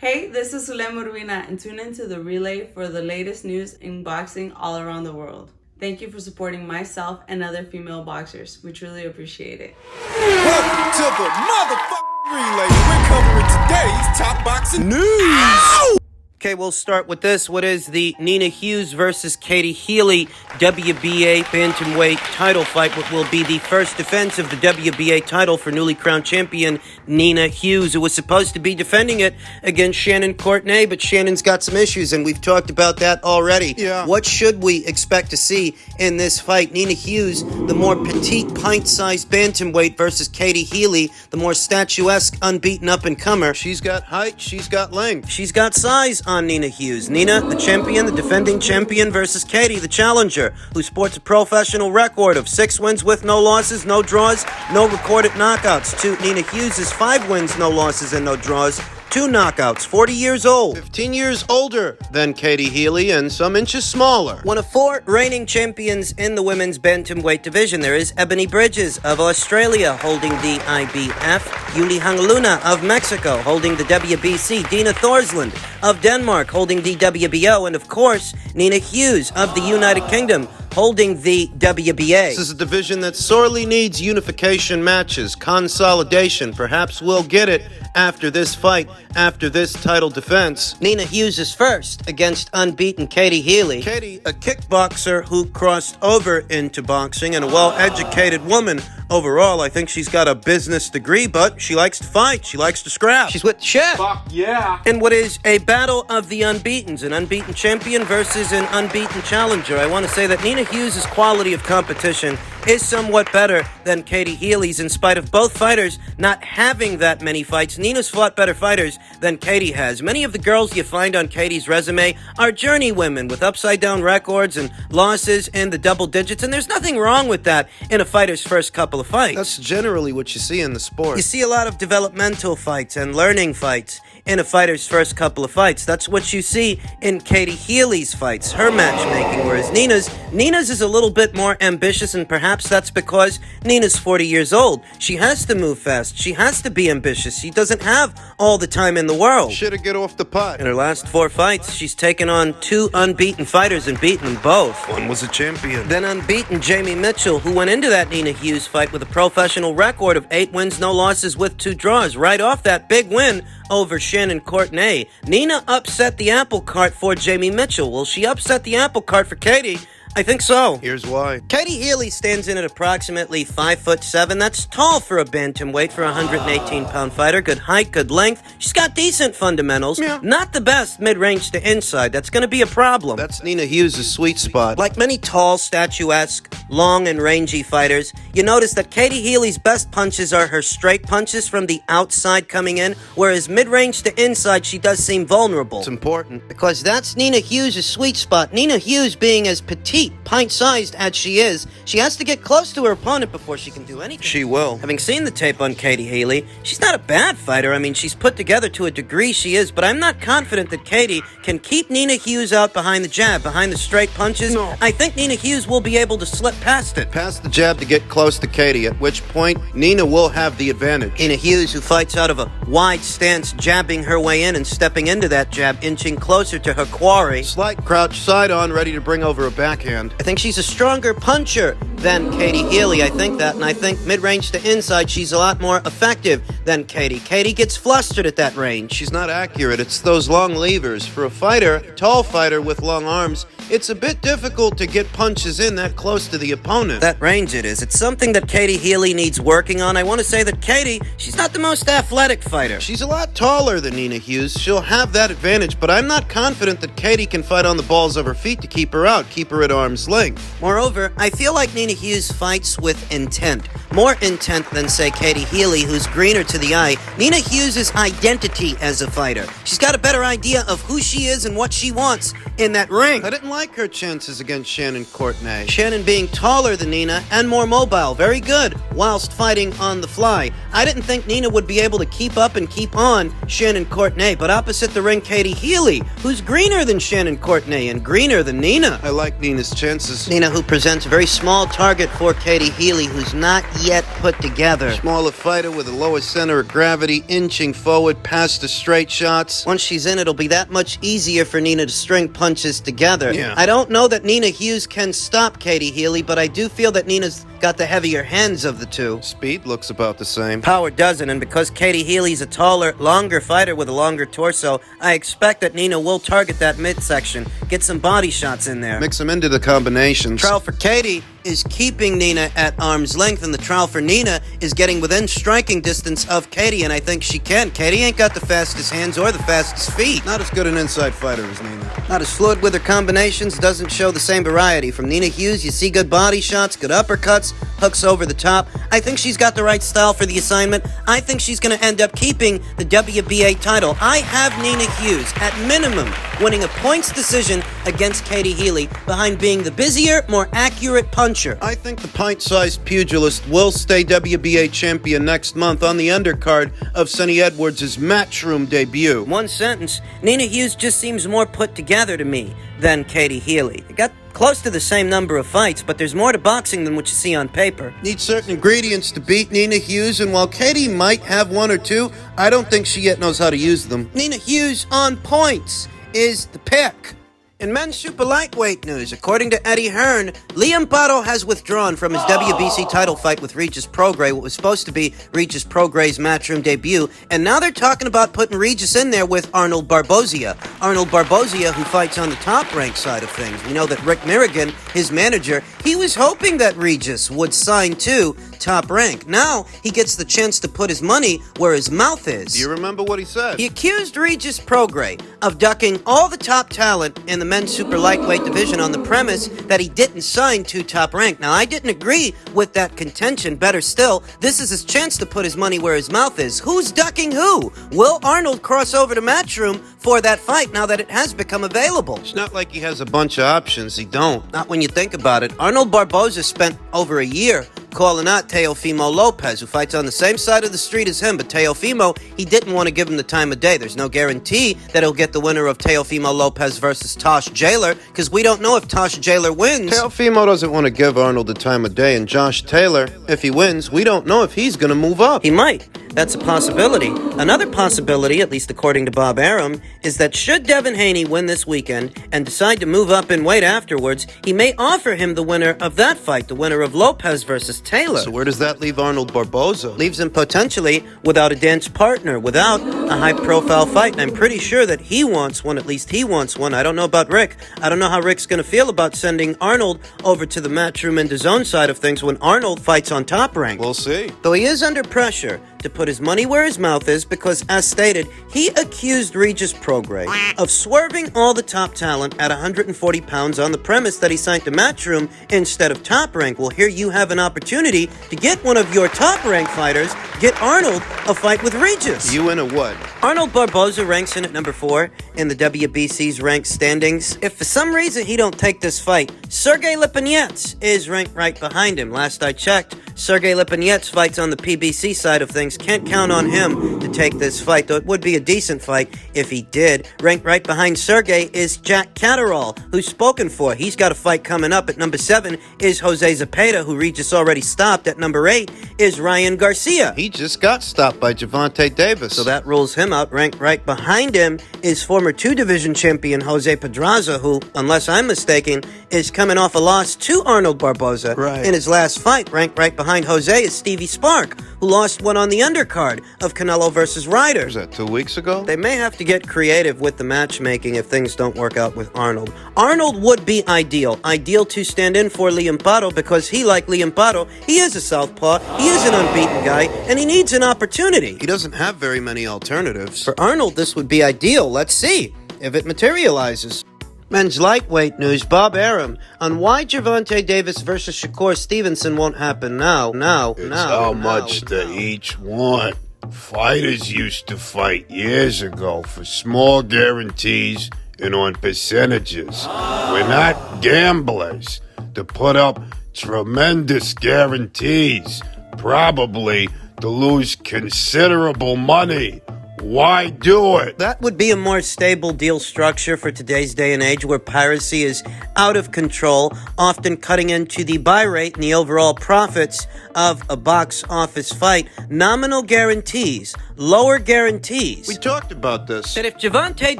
Hey, this is Zulem Urbina, and tune into the relay for the latest news in boxing all around the world. Thank you for supporting myself and other female boxers. We truly appreciate it. Welcome to the motherfucking relay. We're covering today's top boxing news. Ow! Okay, we'll start with this. What is the Nina Hughes versus Katie Healy WBA bantamweight title fight? What will be the first defense of the WBA title for newly crowned champion Nina Hughes, who was supposed to be defending it against Shannon Courtenay, but Shannon's got some issues, and we've talked about that already. Yeah. What should we expect to see in this fight? Nina Hughes, the more petite, pint-sized bantamweight, versus Katie Healy, the more statuesque, unbeaten up-and-comer. She's got height, she's got length. She's got size on Nina Hughes. Nina, the champion, the defending champion, versus Katie, the challenger, who sports a professional record of 6 wins with no losses, no draws, no recorded knockouts. To Nina Hughes' 5 wins, no losses, and no draws. 2 knockouts, 40 years old. 15 years older than Katie Healy and some inches smaller. One of 4 reigning champions in the women's bantamweight division. There is Ebony Bridges of Australia holding the IBF, Yuli Hangaluna of Mexico holding the WBC, Dina Thorsland of Denmark holding the WBO, and of course, Nina Hughes of the United Kingdom holding the WBA. This is a division that sorely needs unification matches, consolidation. Perhaps we'll get it after this fight, after this title defense. Nina Hughes is first against unbeaten Katie Healy. Katie, a kickboxer who crossed over into boxing and a well-educated woman overall. I think she's got a business degree, but she likes to fight. She likes to scrap. She's with Chef. Fuck yeah. In what is a battle of the unbeatens, an unbeaten champion versus an unbeaten challenger. I want to say that Nina Hughes' quality of competition is somewhat better than Katie Healy's, in spite of both fighters not having that many fights. Nina's fought better fighters than Katie has. Many of the girls you find on Katie's resume are journey women with upside-down records and losses in the double digits, and there's nothing wrong with that in a fighter's first couple of fights. That's generally what you see in the sport. You see a lot of developmental fights and learning fights in a fighter's first couple of fights. That's what you see in Katie Healy's fights, her matchmaking, whereas Nina's is a little bit more ambitious, and perhaps that's because Nina's 40 years old. She has to move fast. She has to be ambitious. She doesn't have all the time in the world. Shoulda get off the pot. In her last 4 fights, she's taken on 2 unbeaten fighters and beaten them both. One was a champion. Then unbeaten Jamie Mitchell, who went into that Nina Hughes fight with a professional record of 8 wins, no losses with 2 draws. Right off that big win over Shannon Courtenay, Nina upset the apple cart for Jamie Mitchell. Will she upset the apple cart for Katie? I think so. Here's why. Katie Healy stands in at approximately 5'7". That's tall for a bantamweight for a 118-pound fighter. Good height, good length. She's got decent fundamentals. Yeah. Not the best mid-range to inside. That's going to be a problem. That's Nina Hughes' sweet spot. Like many tall, statuesque, long and rangy fighters, you notice that Katie Healy's best punches are her straight punches from the outside coming in, whereas mid-range to inside, she does seem vulnerable. It's important. Because that's Nina Hughes' sweet spot. Nina Hughes, being as petite, pint-sized as she is, she has to get close to her opponent before she can do anything. She will. Having seen the tape on Katie Healy, she's not a bad fighter. I mean, she's put together to a degree, she is, but I'm not confident that Katie can keep Nina Hughes out behind the jab, behind the straight punches. No. I think Nina Hughes will be able to slip past it. Pass the jab to get close to Katie, at which point Nina will have the advantage. Nina Hughes, who fights out of a wide stance, jabbing her way in and stepping into that jab, inching closer to her quarry. Slight crouch side on, ready to bring over a backhand. I think she's a stronger puncher than Katie Healy. I think that, and I think mid-range to inside, she's a lot more effective than Katie. Katie gets flustered at that range. She's not accurate. It's those long levers. For a fighter, tall fighter with long arms, it's a bit difficult to get punches in that close to the opponent. That range it is. It's something that Katie Healy needs working on. I want to say that Katie, she's not the most athletic fighter. She's a lot taller than Nina Hughes. She'll have that advantage, but I'm not confident that Katie can fight on the balls of her feet to keep her out, keep her at arm's length. Moreover, I feel like Nina Hughes fights with intent. More intent than, say, Katie Healy, who's greener to the eye. Nina Hughes' identity as a fighter. She's got a better idea of who she is and what she wants in that ring. I didn't like her chances against Shannon Courtenay. Shannon being taller than Nina and more mobile, very good, whilst fighting on the fly. I didn't think Nina would be able to keep up and keep on Shannon Courtenay, but opposite the ring, Katie Healy, who's greener than Shannon Courtenay and greener than Nina. I like Nina's chances. Nina, who presents a very small target for Katie Healy, who's not yet put together. Smaller fighter with a lower center of gravity, inching forward past the straight shots. Once she's in, it'll be that much easier for Nina to string punches together. Yeah. I don't know that Nina Hughes can stop Katie Healy, but I do feel that Nina's got the heavier hands of the two. Speed looks about the same. Power doesn't, and because Katie Healy's a taller, longer fighter with a longer torso, I expect that Nina will target that midsection, get some body shots in there. Mix them into the combinations. Trial for Katie is keeping Nina at arm's length, and the trial for Nina is getting within striking distance of Katie, and I think she can. Katie ain't got the fastest hands or the fastest feet. Not as good an inside fighter as Nina. Not as fluid with her combinations, doesn't show the same variety. From Nina Hughes, you see good body shots, good uppercuts, hooks over the top. I think she's got the right style for the assignment. I think she's going to end up keeping the WBA title. I have Nina Hughes, at minimum, winning a points decision against Katie Healy, behind being the busier, more accurate puncher. I think the pint-sized pugilist will stay WBA champion next month on the undercard of Sonny Edwards' Matchroom debut. One sentence, Nina Hughes just seems more put together to me than Katie Healy. They got close to the same number of fights, but there's more to boxing than what you see on paper. Needs certain ingredients to beat Nina Hughes, and while Katie might have one or two, I don't think she yet knows how to use them. Nina Hughes on points is the pick. In men's super lightweight news, according to Eddie Hearn, Liam Pardo has withdrawn from his WBC title fight with Regis Prograis, what was supposed to be Regis Prograis' Matchroom debut, and now they're talking about putting Regis in there with Arnold Barboza. Arnold Barboza, who fights on the top-ranked side of things. We know that Rick Mirrigan, his manager, he was hoping that Regis would sign to Top Rank. Now, he gets the chance to put his money where his mouth is. Do you remember what he said? He accused Regis Prograis of ducking all the top talent in the men's super lightweight division on the premise that he didn't sign to Top Rank. Now, I didn't agree with that contention. Better still, this is his chance to put his money where his mouth is. Who's ducking who? Will Arnold cross over to Matchroom for that fight now that it has become available? It's not like he has a bunch of options. He don't. Not when you think about it. Arnold Barboza spent over a year calling out Teofimo Lopez, who fights on the same side of the street as him, but Teofimo, he didn't want to give him the time of day. There's no guarantee that he'll get the winner of Teofimo Lopez versus Tosh Taylor, because we don't know if Tosh Taylor wins. Teofimo doesn't want to give Arnold the time of day, and Josh Taylor, if he wins, we don't know if he's going to move up. He might. That's a possibility. Another possibility, at least according to Bob Arum, is that should Devin Haney win this weekend and decide to move up in weight afterwards, he may offer him the winner of that fight, the winner of Lopez versus Taylor. So where does that leave Arnold Barboza? Leaves him potentially without a dance partner, without a high-profile fight, and I'm pretty sure that he wants one, at least he wants one. I don't know about Rick. I don't know how Rick's going to feel about sending Arnold over to the Matchroom and DAZN side of things when Arnold fights on Top Rank. We'll see. Though he is under pressure to put his money where his mouth is because, as stated, he accused Regis Prograis of swerving all the top talent at 140 pounds on the premise that he signed to Matchroom instead of Top Rank. Well, here you have an opportunity to get one of your top-ranked fighters, get Arnold a fight with Regis. You in a what? Arnold Barboza ranks in at number 4 in the WBC's ranked standings. If for some reason he don't take this fight, Sergey Lipinets is ranked right behind him. Last I checked, Sergey Lipinets fights on the PBC side of things. Can't count on him to take this fight, though it would be a decent fight if he did. Ranked right behind Sergey is Jack Catterall, who's spoken for. He's got a fight coming up. At number 7 is Jose Zepeda, who Regis already stopped. At number 8 is Ryan Garcia. He just got stopped by Javonte Davis. So that rules him out. Ranked right behind him is former 2-division champion Jose Pedraza, who, unless I'm mistaken, is coming off a loss to Arnold Barboza in his last fight. Ranked right behind Jose is Stevie Spark, who lost one on the undercard of Canelo versus Ryder. Was that 2 weeks ago? They may have to get creative with the matchmaking if things don't work out with Arnold. Arnold would be ideal to stand in for Liam Pardo because he, like Liam Pardo, he is a southpaw, he is an unbeaten guy, and he needs an opportunity. He doesn't have very many alternatives. For Arnold, this would be ideal. Let's see if it materializes. Men's lightweight news, Bob Arum, on why Javonte Davis versus Shakur Stevenson won't happen now. How much they each want. Fighters used to fight years ago for small guarantees and on percentages. We're not gamblers to put up tremendous guarantees, probably to lose considerable money. Why do it? That would be a more stable deal structure for today's day and age where piracy is out of control, often cutting into the buy rate and the overall profits of a box office fight. Nominal guarantees, lower guarantees. We talked about this. That if Javonte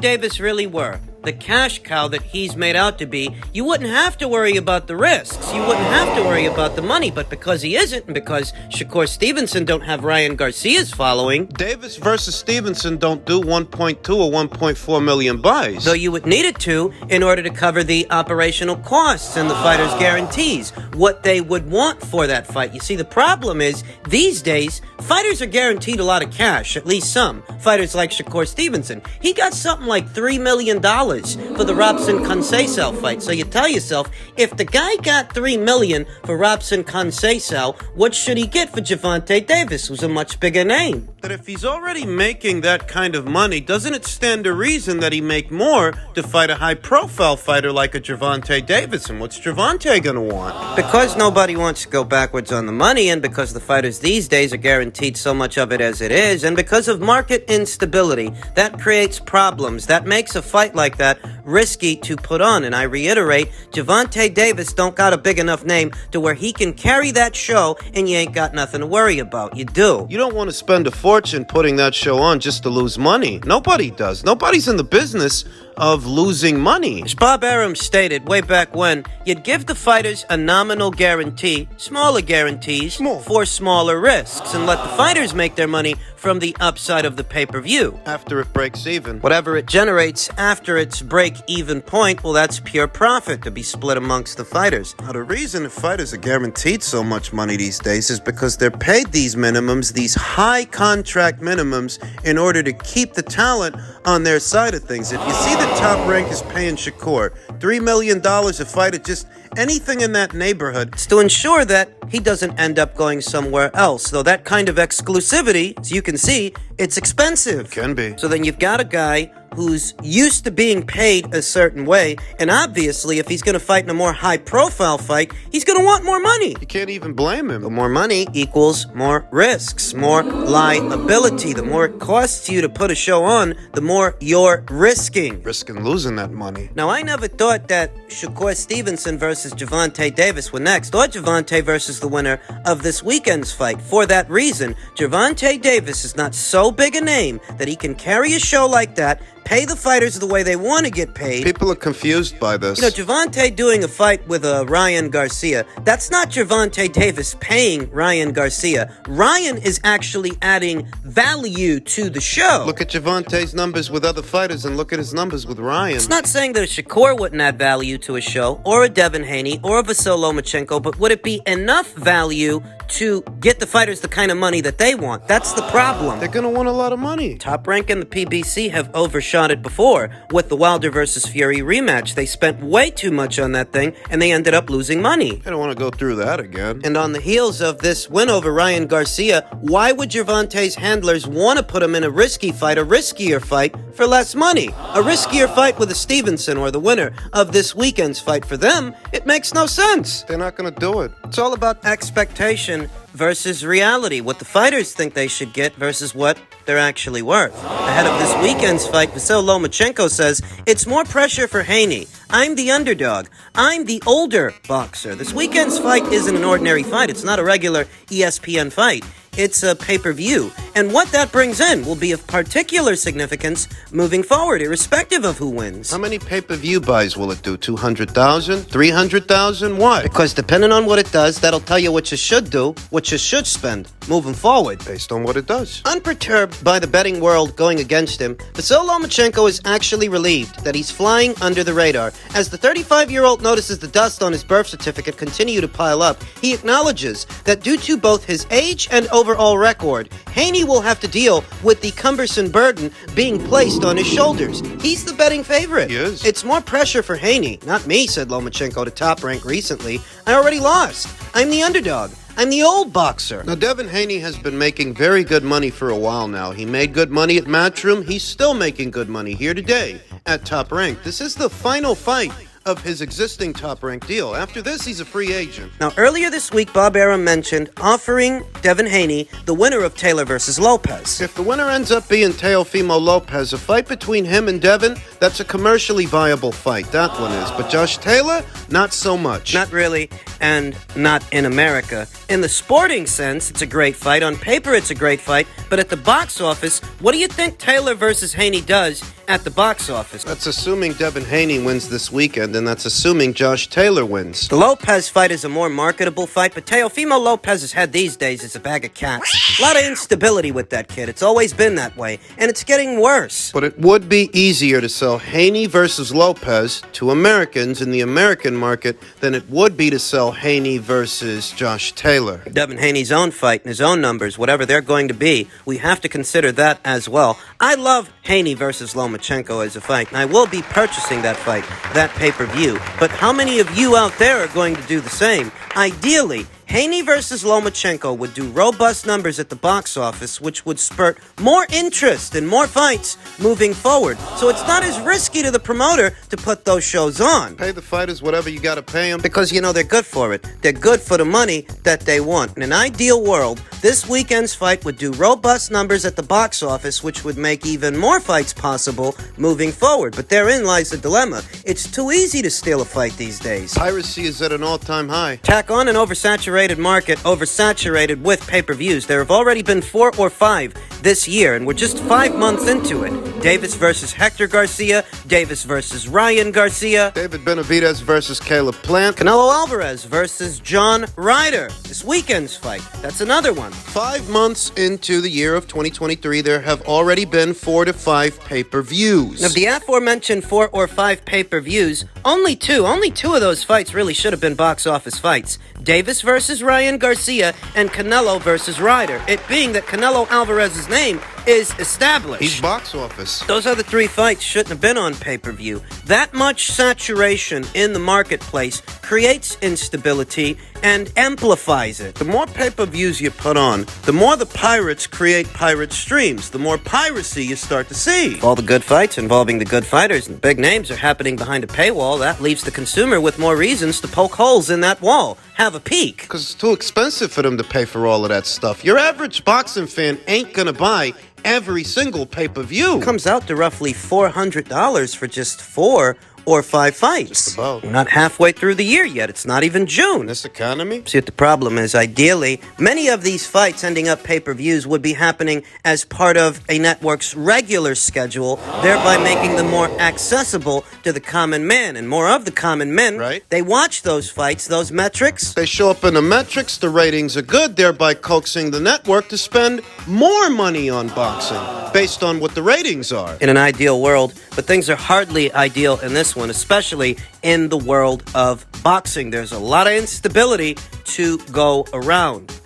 Davis really were the cash cow that he's made out to be, you wouldn't have to worry about the risks. You wouldn't have to worry about the money. But because he isn't, and because Shakur Stevenson don't have Ryan Garcia's following, Davis versus Stevenson don't do 1.2 or 1.4 million buys. though you would need it to in order to cover the operational costs and the fighters' guarantees, what they would want for that fight. You see, the problem is, these days, fighters are guaranteed a lot of cash, at least some. Fighters like Shakur Stevenson. He got something like $3 million for the Robson Conceição fight. So you tell yourself, if the guy got $3 million for Robson Conceição, what should he get for Javonte Davis, who's a much bigger name? That if he's already making that kind of money, doesn't it stand to reason that he make more to fight a high-profile fighter like a Javonte Davis? And what's Javonte gonna want? Because nobody wants to go backwards on the money, and because the fighters these days are guaranteed so much of it as it is, and because of market instability, that creates problems. That makes a fight like that risky to put on. And I reiterate, Javonte Davis don't got a big enough name to where he can carry that show and you ain't got nothing to worry about. You do. You don't want to spend a fortune putting that show on just to lose money. Nobody does. Nobody's in the business of losing money. As Bob Arum stated way back when, you'd give the fighters a nominal guarantee, smaller guarantees, for smaller risks, and let the fighters make their money from the upside of the pay-per-view. After it breaks even. Whatever it generates after its break-even point, well, that's pure profit to be split amongst the fighters. Now, the reason fighters are guaranteed so much money these days is because they're paid these minimums, these high contract minimums, in order to keep the talent on their side of things. If you see the Top Rank is paying Shakur $3 million a fight at just anything in that neighborhood, It's to ensure that he doesn't end up going somewhere else. Though that kind of exclusivity, as you can see, it's expensive. can be. So then you've got a guy who's used to being paid a certain way, and obviously if he's going to fight in a more high-profile fight, he's going to want more money. You can't even blame him. The more money equals more risks, more liability. The more it costs you to put a show on, the more you're risking. Risking losing that money. Now, I never thought that Shakur Stevenson versus Javonte Davis were next, or Javonte versus the winner of this weekend's fight. For that reason, Javonte Davis is not so big a name that he can carry a show like that, pay the fighters the way they want to get paid. People are confused by this. You know, Javonte doing a fight with Ryan Garcia, that's not Javonte Davis paying Ryan Garcia. Ryan is actually adding value to the show. Look at Javonte's numbers with other fighters and look at his numbers with Ryan. It's not saying that a Shakur wouldn't add value to a show, or a Devin Haney, or a Lomachenko, but would it be enough value to get the fighters the kind of money that they want? That's the problem. They're gonna want a lot of money. Top Rank and the PBC have overshot it before with the Wilder versus Fury rematch. They spent way too much on that thing, and they ended up losing money. I don't want to go through that again. And on the heels of this win over Ryan Garcia, why would Javonte's handlers want to put him in a risky fight, a riskier fight, for less money? A riskier fight with a Stevenson or the winner of this weekend's fight. For them, it makes no sense. They're not gonna do it. It's all about expectation versus reality, what the fighters think they should get versus what they're actually worth. Ahead of this weekend's fight, Lomachenko says, it's more pressure for Haney. I'm the underdog. I'm the older boxer. This weekend's fight isn't an ordinary fight. It's not a regular ESPN fight. It's a pay-per-view. And what that brings in will be of particular significance moving forward, irrespective of who wins. How many pay-per-view buys will it do? 200,000? 300,000? What? Because depending on what it does, that'll tell you what you should do, what you should spend moving forward. Based on what it does. Unperturbed by the betting world going against him, Lomachenko is actually relieved that he's flying under the radar. As the 35-year-old notices the dust on his birth certificate continue to pile up, he acknowledges that due to both his age and overall record, Haney will have to deal with the cumbersome burden being placed on his shoulders. He's the betting favorite. He is. It's more pressure for Haney, not me, said Lomachenko to Top Rank recently. I already lost. I'm the underdog. I'm the old boxer. Now, Devin Haney has been making very good money for a while now. He made good money at Matchroom. He's still making good money here today at Top Rank. This is the final fight of his existing top-ranked deal. After this, he's a free agent. Now, earlier this week, Bob Arum mentioned offering Devin Haney the winner of Taylor versus Lopez. If the winner ends up being Teofimo Lopez, a fight between him and Devin, that's a commercially viable fight. That one is. But Josh Taylor, not so much. Not really, and not in America. In the sporting sense, it's a great fight. On paper, it's a great fight. But at the box office, what do you think Taylor versus Haney does at the box office? That's assuming Devin Haney wins this weekend, and that's assuming Josh Taylor wins. The Lopez fight is a more marketable fight, but Teofimo Lopez's head these days is a bag of cats. A lot of instability with that kid. It's always been that way, and it's getting worse. But it would be easier to sell Haney versus Lopez to Americans in the American market than it would be to sell Haney versus Josh Taylor. Devin Haney's own fight and his own numbers, whatever they're going to be, we have to consider that as well. I love Haney versus Lomachenko as a fight, and I will be purchasing that fight, that pay-per-view. But how many of you out there are going to do the same? Ideally, Haney versus Lomachenko would do robust numbers at the box office, which would spurt more interest and more fights moving forward. So it's not as risky to the promoter to put those shows on. Pay the fighters whatever you gotta pay them. Because, you know, they're good for it. They're good for the money that they want. In an ideal world, this weekend's fight would do robust numbers at the box office, which would make even more fights possible moving forward. But therein lies the dilemma. It's too easy to steal a fight these days. Piracy is at an all-time high. Tack on an oversaturated market, oversaturated with pay-per-views. There have already been 4 or 5 this year, and we're just 5 months into it. Davis versus Hector Garcia, Davis versus Ryan Garcia, David Benavidez versus Caleb Plant, Canelo Alvarez versus John Ryder. This weekend's fight, that's another one. 5 months into the year of 2023, there have already been 4 to 5 pay-per-views. Of the aforementioned 4 or 5 pay-per-views, only two of those fights really should have been box office fights. Davis versus Ryan Garcia and Canelo versus Ryder. It being that Canelo Alvarez's name is established. He's box office. Those other 3 fights shouldn't have been on pay-per-view. That much saturation in the marketplace creates instability and amplifies it. The more pay-per-views you put on, the more the pirates create pirate streams. The more piracy you start to see. If all the good fights involving the good fighters and big names are happening behind a paywall, that leaves the consumer with more reasons to poke holes in that wall. Have a peek. Because it's too expensive for them to pay for all of that stuff. Your average boxing fan ain't gonna buy every single pay-per-view. Comes out to roughly $400 for just 4 or 5 fights. Just about. We're not halfway through the year yet. It's not even June. This economy? See what the problem is. Ideally, many of these fights ending up pay-per-views would be happening as part of a network's regular schedule, thereby making them more accessible to the common man. And more of the common men, right? They watch those fights, those metrics. They show up in the metrics, the ratings are good, thereby coaxing the network to spend more money on boxing based on what the ratings are. In an ideal world, but things are hardly ideal in this one, especially in the world of boxing. There's a lot of instability to go around.